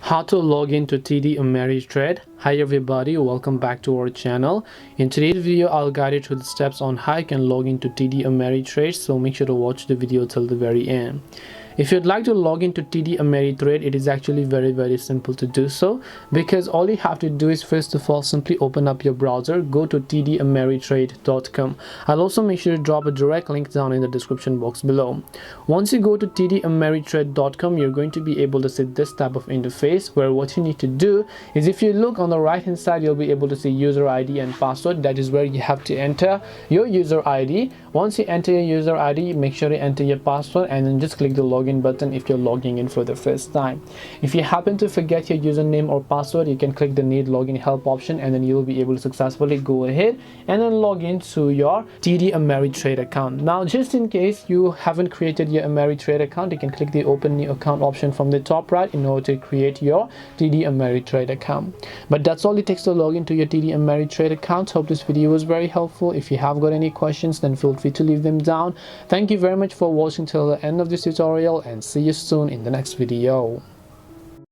How to log into TD Ameritrade. Hi everybody, welcome back to our channel. In today's video I'll guide you through the steps on how you can log into TD Ameritrade, so make sure to watch the video till the very end. If you'd like to log into TD Ameritrade, it is actually very simple to do so, because all you have to do is first of all simply open up your browser, go to tdameritrade.com. I'll also make sure to drop a direct link down in the description box below. Once you go to tdameritrade.com, you're going to be able to see this type of interface, where what you need to do is, if you look on the right hand side, you'll be able to see user ID and password. That is where you have to enter your user ID. Once you enter your user ID, make sure to enter your password and then just click the login button if you're logging in for the first time. If you happen to forget your username or password, you can click the need login help option, and then you'll be able to successfully go ahead and then log into your TD Ameritrade account. Now, just in case you haven't created your Ameritrade account, you can click the open new account option from the top right in order to create your TD Ameritrade account. But that's all it takes to log into your TD Ameritrade account. Hope this video was very helpful. If you have got any questions, then feel free to leave them down. Thank you very much for watching till the end of this tutorial, and see you soon in the next video.